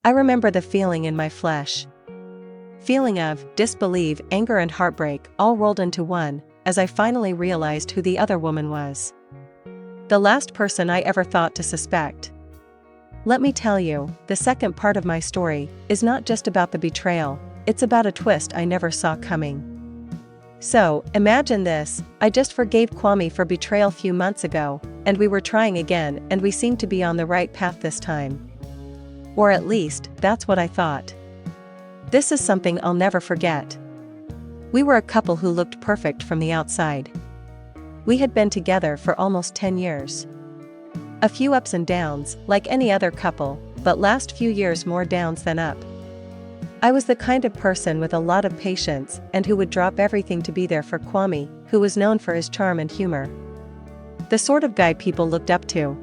I remember the feeling in my flesh. Feeling of disbelief, anger and heartbreak all rolled into one, as I finally realized who the other woman was. The last person I ever thought to suspect. Let me tell you, the second part of my story is not just about the betrayal, it's about a twist I never saw coming. So, imagine this, I just forgave Kwame for betrayal few months ago, and we were trying again and we seemed to be on the right path this time. Or at least, that's what I thought. This is something I'll never forget. We were a couple who looked perfect from the outside. We had been together for almost 10 years. A few ups and downs, like any other couple, but last few years more downs than up. I was the kind of person with a lot of patience and who would drop everything to be there for Kwame, who was known for his charm and humor. The sort of guy people looked up to.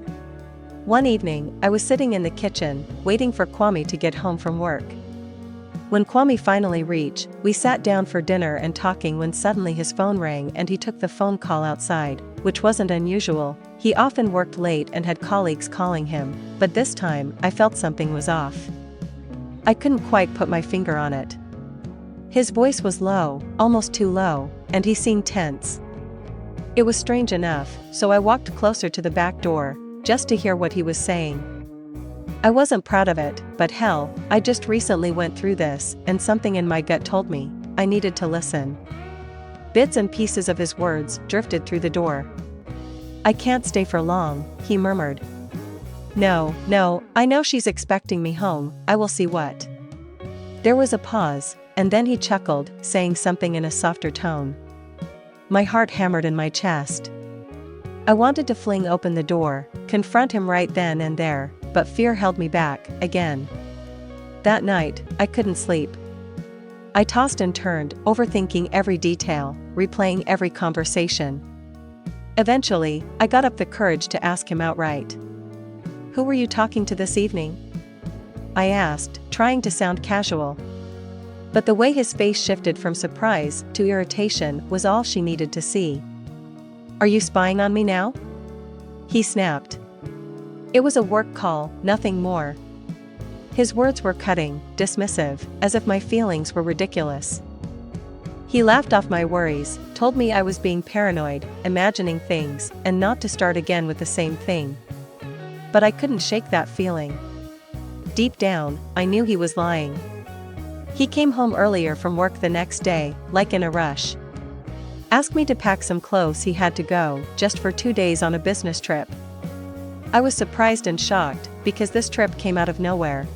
One evening, I was sitting in the kitchen, waiting for Kwame to get home from work. When Kwame finally reached, we sat down for dinner and talking when suddenly his phone rang and he took the phone call outside, which wasn't unusual. He often worked late and had colleagues calling him, but this time, I felt something was off. I couldn't quite put my finger on it. His voice was low, almost too low, and he seemed tense. It was strange enough, so I walked closer to the back door, just to hear what he was saying. I wasn't proud of it, but hell, I just recently went through this, and something in my gut told me I needed to listen. Bits and pieces of his words drifted through the door. "I can't stay for long," he murmured. No, I know she's expecting me home, I will see what." There was a pause, and then he chuckled, saying something in a softer tone. My heart hammered in my chest. I wanted to fling open the door, confront him right then and there, but fear held me back, again. That night, I couldn't sleep. I tossed and turned, overthinking every detail, replaying every conversation. Eventually, I got up the courage to ask him outright. "Who were you talking to this evening?" I asked, trying to sound casual. But the way his face shifted from surprise to irritation was all she needed to see. "Are you spying on me now?" he snapped. It was a work call, nothing more. His words were cutting, dismissive, as if my feelings were ridiculous. He laughed off my worries, told me I was being paranoid, imagining things, and not to start again with the same thing. But I couldn't shake that feeling. Deep down, I knew he was lying. He came home earlier from work the next day, like in a rush. Asked me to pack some clothes he had to go, just for 2 days on a business trip. I was surprised and shocked, because this trip came out of nowhere.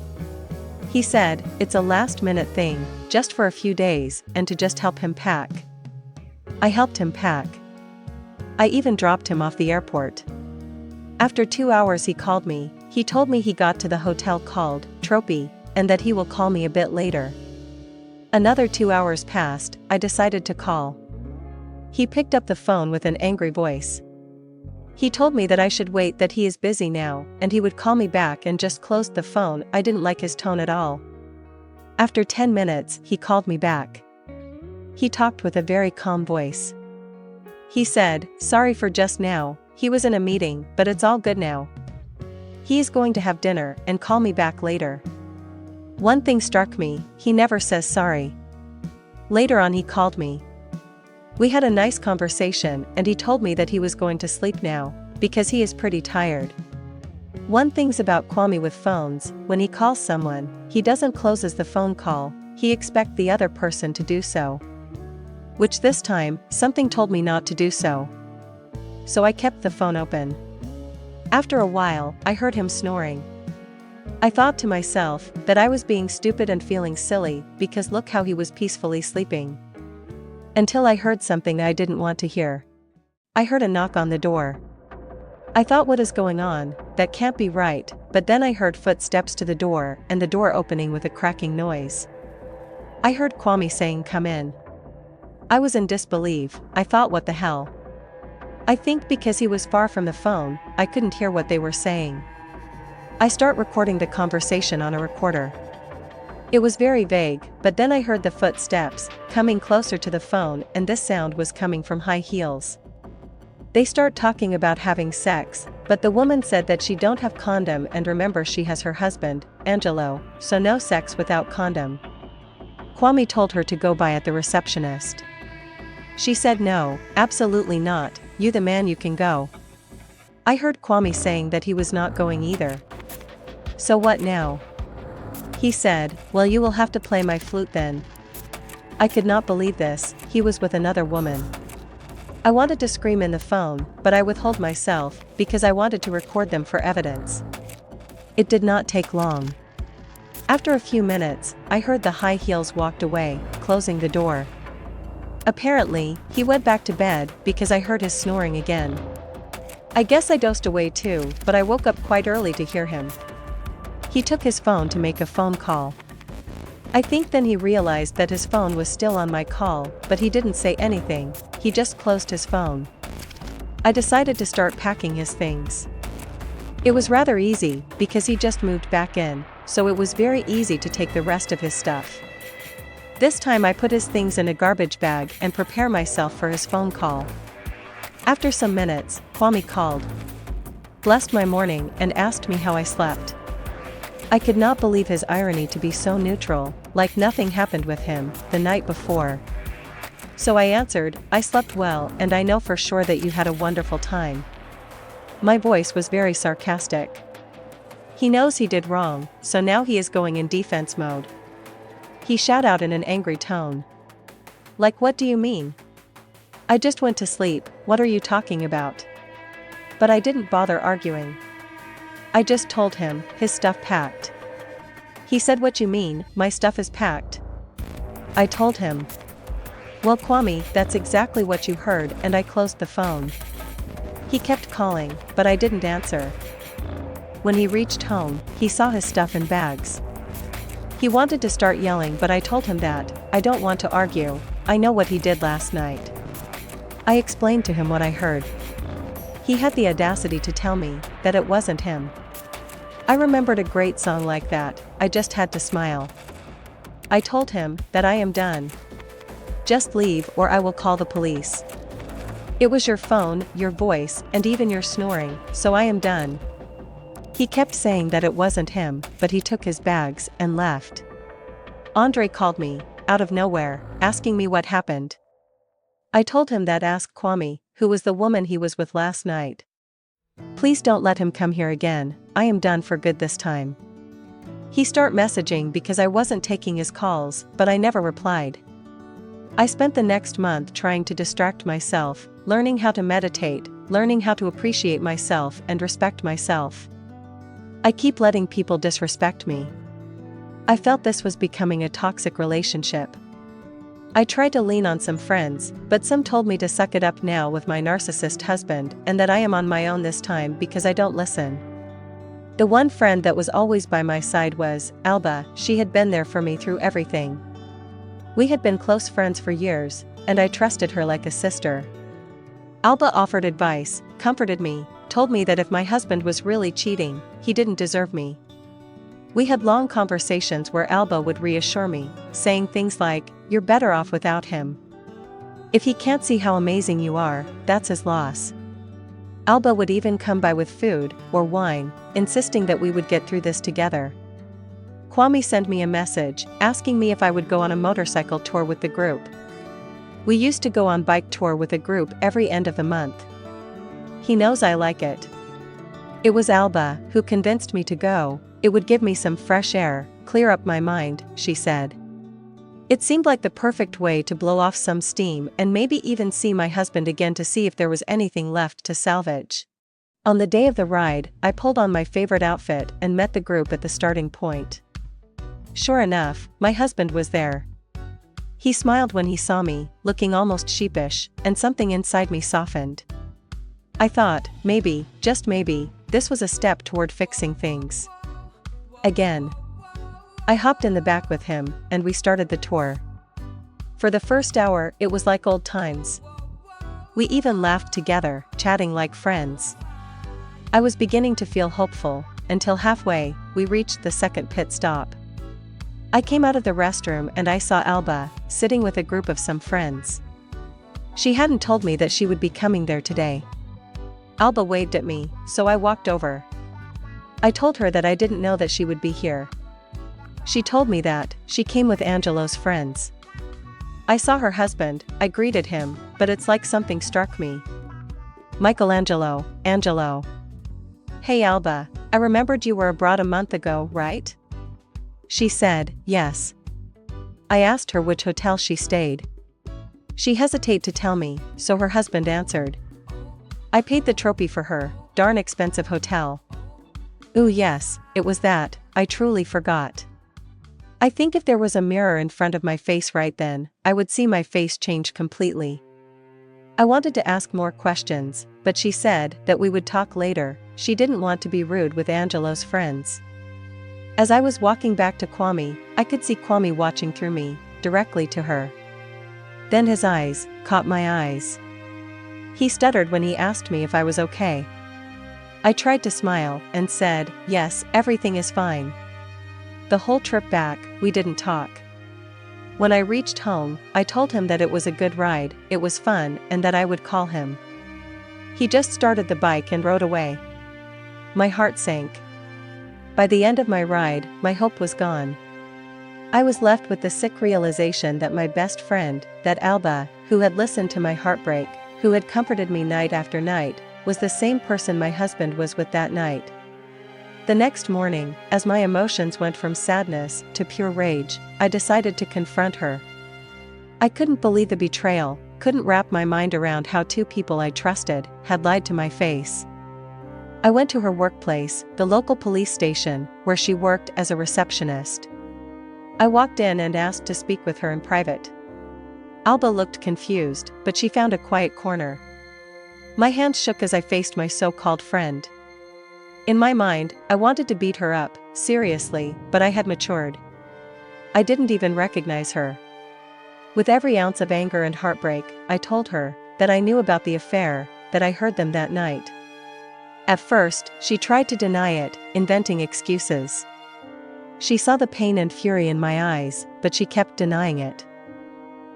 He said, it's a last-minute thing, just for a few days, and to just help him pack. I helped him pack. I even dropped him off the airport. After 2 hours he called me. He told me he got to the hotel called Trophy, and that he will call me a bit later. Another 2 hours passed, I decided to call. He picked up the phone with an angry voice. He told me that I should wait, that he is busy now, and he would call me back, and just closed the phone. I didn't like his tone at all. After 10 minutes, he called me back. He talked with a very calm voice. He said, "Sorry for just now, he was in a meeting, but it's all good now. He is going to have dinner and call me back later." One thing struck me, he never says sorry. Later on he called me. We had a nice conversation and he told me that he was going to sleep now, because he is pretty tired. One thing's about Kwame with phones, when he calls someone, he doesn't closes the phone call, he expects the other person to do so. Which this time, something told me not to do so. So I kept the phone open. After a while, I heard him snoring. I thought to myself that I was being stupid and feeling silly, because look how he was peacefully sleeping. Until I heard something I didn't want to hear. I heard a knock on the door. I thought, what is going on? That can't be right, but then I heard footsteps to the door and the door opening with a cracking noise. I heard Kwame saying, "Come in." I was in disbelief. I thought, what the hell? I think because he was far from the phone, I couldn't hear what they were saying. I start recording the conversation on a recorder. It was very vague, but then I heard the footsteps coming closer to the phone, and this sound was coming from high heels. They start talking about having sex, but the woman said that she don't have condom and remember she has her husband, Angelo, so no sex without condom. Kwame told her to go by at the receptionist. She said no, absolutely not, you the man you can go. I heard Kwame saying that he was not going either. So what now? He said, well you will have to play my flute then. I could not believe this, he was with another woman. I wanted to scream in the phone, but I withheld myself, because I wanted to record them for evidence. It did not take long. After a few minutes, I heard the high heels walked away, closing the door. Apparently, he went back to bed, because I heard his snoring again. I guess I dozed away too, but I woke up quite early to hear him. He took his phone to make a phone call. I think then he realized that his phone was still on my call, but he didn't say anything, he just closed his phone. I decided to start packing his things. It was rather easy, because he just moved back in, so it was very easy to take the rest of his stuff. This time I put his things in a garbage bag and prepare myself for his phone call. After some minutes, Kwame called, blessed my morning and asked me how I slept. I could not believe his irony to be so neutral, like nothing happened with him the night before. So I answered, I slept well and I know for sure that you had a wonderful time. My voice was very sarcastic. He knows he did wrong, so now he is going in defense mode. He shout out in an angry tone. Like what do you mean? I just went to sleep, what are you talking about? But I didn't bother arguing. I just told him, his stuff packed. He said what you mean, my stuff is packed? I told him. Well Kwame, that's exactly what you heard and I closed the phone. He kept calling, but I didn't answer. When he reached home, he saw his stuff in bags. He wanted to start yelling but I told him that, I don't want to argue, I know what he did last night. I explained to him what I heard. He had the audacity to tell me that it wasn't him. I remembered a great song like that, I just had to smile. I told him that I am done. Just leave or I will call the police. It was your phone, your voice, and even your snoring, so I am done. He kept saying that it wasn't him, but he took his bags and left. Andre called me, out of nowhere, asking me what happened. I told him that ask Kwame, who was the woman he was with last night. Please don't let him come here again, I am done for good this time. He start messaging because I wasn't taking his calls, but I never replied. I spent the next month trying to distract myself, learning how to meditate, learning how to appreciate myself and respect myself. I keep letting people disrespect me. I felt this was becoming a toxic relationship. I tried to lean on some friends, but some told me to suck it up now with my narcissist husband and that I am on my own this time because I don't listen. The one friend that was always by my side was Alba, she had been there for me through everything. We had been close friends for years, and I trusted her like a sister. Alba offered advice, comforted me, told me that if my husband was really cheating, he didn't deserve me. We had long conversations where Alba would reassure me, saying things like, you're better off without him. If he can't see how amazing you are, that's his loss. Alba would even come by with food, or wine, insisting that we would get through this together. Kwame sent me a message, asking me if I would go on a motorcycle tour with the group. We used to go on bike tour with a group every end of the month. He knows I like it. It was Alba who convinced me to go, it would give me some fresh air, clear up my mind, she said. It seemed like the perfect way to blow off some steam and maybe even see my husband again to see if there was anything left to salvage. On the day of the ride, I pulled on my favorite outfit and met the group at the starting point. Sure enough, my husband was there. He smiled when he saw me, looking almost sheepish, and something inside me softened. I thought, maybe, just maybe, this was a step toward fixing things. Again. I hopped in the back with him, and we started the tour. For the first hour, it was like old times. We even laughed together, chatting like friends. I was beginning to feel hopeful, until halfway, we reached the second pit stop. I came out of the restroom and I saw Alba, sitting with a group of some friends. She hadn't told me that she would be coming there today. Alba waved at me, so I walked over. I told her that I didn't know that she would be here. She told me that she came with Angelo's friends. I saw her husband, I greeted him, but it's like something struck me. Michelangelo, Angelo. Hey Alba, I remembered you were abroad a month ago, right? She said, yes. I asked her which hotel she stayed. She hesitated to tell me, so her husband answered. I paid the trophy for her, darn expensive hotel. Ooh yes, it was that, I truly forgot. I think if there was a mirror in front of my face right then, I would see my face change completely. I wanted to ask more questions, but she said that we would talk later. She didn't want to be rude with Angelo's friends. As I was walking back to Kwame, I could see Kwame watching through me, directly to her. Then his eyes caught my eyes. He stuttered when he asked me if I was okay. I tried to smile and said, yes, everything is fine. The whole trip back, we didn't talk. When I reached home, I told him that it was a good ride, it was fun, and that I would call him. He just started the bike and rode away. My heart sank. By the end of my ride, my hope was gone. I was left with the sick realization that my best friend, that Alba, who had listened to my heartbreak, who had comforted me night after night, was the same person my husband was with that night. The next morning, as my emotions went from sadness to pure rage, I decided to confront her. I couldn't believe the betrayal, couldn't wrap my mind around how two people I trusted had lied to my face. I went to her workplace, the local police station, where she worked as a receptionist. I walked in and asked to speak with her in private. Alba looked confused, but she found a quiet corner. My hands shook as I faced my so-called friend. In my mind, I wanted to beat her up, seriously, but I had matured. I didn't even recognize her. With every ounce of anger and heartbreak, I told her that I knew about the affair, that I heard them that night. At first, she tried to deny it, inventing excuses. She saw the pain and fury in my eyes, but she kept denying it.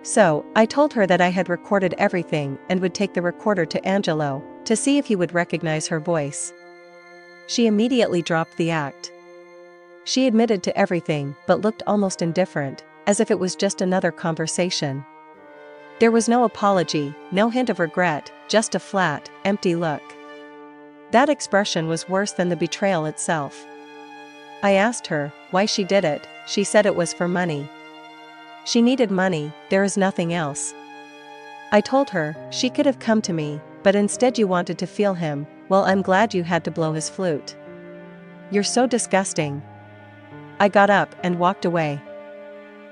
So, I told her that I had recorded everything and would take the recorder to Angelo, to see if he would recognize her voice. She immediately dropped the act. She admitted to everything but looked almost indifferent, as if it was just another conversation. There was no apology, no hint of regret, just a flat, empty look. That expression was worse than the betrayal itself. I asked her why she did it. She said it was for money. She needed money, there is nothing else. I told her she could have come to me, but instead you wanted to feel him. Well, I'm glad you had to blow his flute. You're so disgusting. I got up and walked away.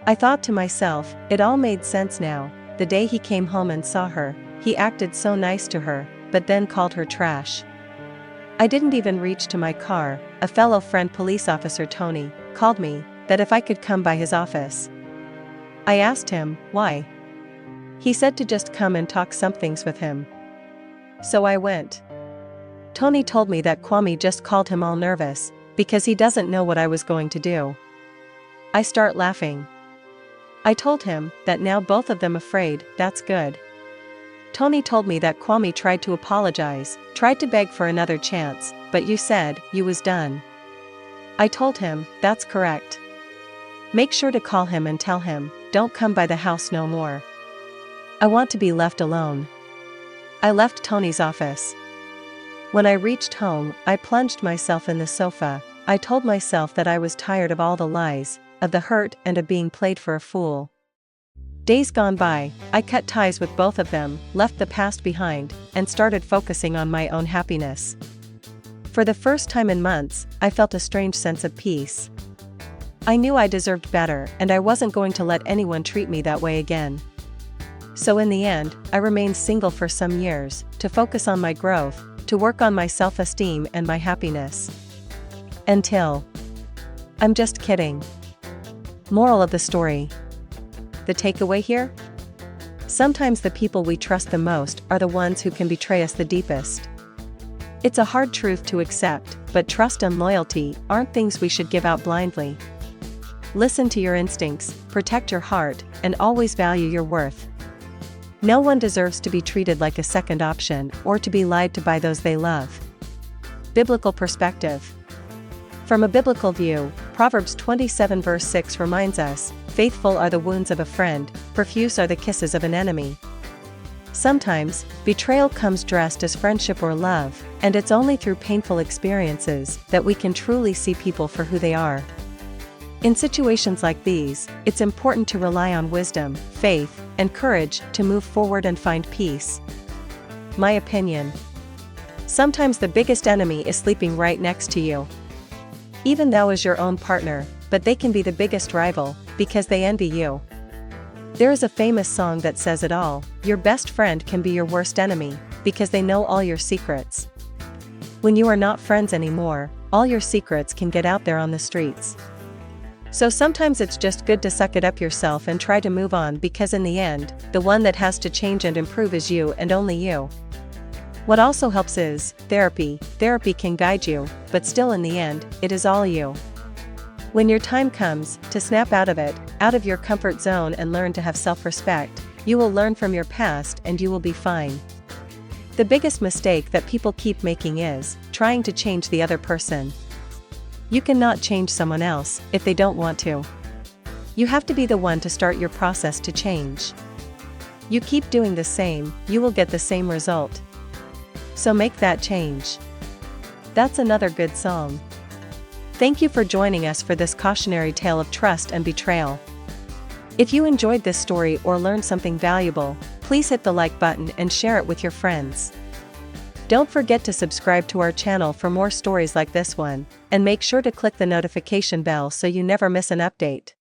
I thought to myself, it all made sense now. The day he came home and saw her, he acted so nice to her, but then called her trash. I didn't even reach to my car. A fellow friend, police officer Tony, called me, that if I could come by his office. I asked him, why? He said to just come and talk some things with him. So I went. Tony told me that Kwame just called him all nervous, because he doesn't know what I was going to do. I start laughing. I told him that now both of them afraid, that's good. Tony told me that Kwame tried to apologize, tried to beg for another chance, but you said you was done. I told him, that's correct. Make sure to call him and tell him, don't come by the house no more. I want to be left alone. I left Tony's office. When I reached home, I plunged myself in the sofa. I told myself that I was tired of all the lies, of the hurt and of being played for a fool. Days gone by, I cut ties with both of them, left the past behind, and started focusing on my own happiness. For the first time in months, I felt a strange sense of peace. I knew I deserved better, and I wasn't going to let anyone treat me that way again. So in the end, I remained single for some years, to focus on my growth, to work on my self-esteem and my happiness. Until... I'm just kidding. Moral of the story. The takeaway here? Sometimes the people we trust the most are the ones who can betray us the deepest. It's a hard truth to accept, but trust and loyalty aren't things we should give out blindly. Listen to your instincts, protect your heart, and always value your worth. No one deserves to be treated like a second option or to be lied to by those they love. Biblical perspective. From a biblical view, Proverbs 27 verse 6 reminds us, "Faithful are the wounds of a friend, profuse are the kisses of an enemy." Sometimes, betrayal comes dressed as friendship or love, and it's only through painful experiences that we can truly see people for who they are. In situations like these, it's important to rely on wisdom, faith, and courage to move forward and find peace. My opinion. Sometimes the biggest enemy is sleeping right next to you. Even though is your own partner, but they can be the biggest rival, because they envy you. There is a famous song that says it all, your best friend can be your worst enemy, because they know all your secrets. When you are not friends anymore, all your secrets can get out there on the streets. So sometimes it's just good to suck it up yourself and try to move on, because in the end, the one that has to change and improve is you and only you. What also helps is therapy. Therapy can guide you, but still in the end, it is all you. When your time comes to snap out of it, out of your comfort zone and learn to have self-respect, you will learn from your past and you will be fine. The biggest mistake that people keep making is trying to change the other person. You cannot change someone else if they don't want to. You have to be the one to start your process to change. You keep doing the same, you will get the same result. So make that change. That's another good song. Thank you for joining us for this cautionary tale of trust and betrayal. If you enjoyed this story or learned something valuable, please hit the like button and share it with your friends. Don't forget to subscribe to our channel for more stories like this one, and make sure to click the notification bell so you never miss an update.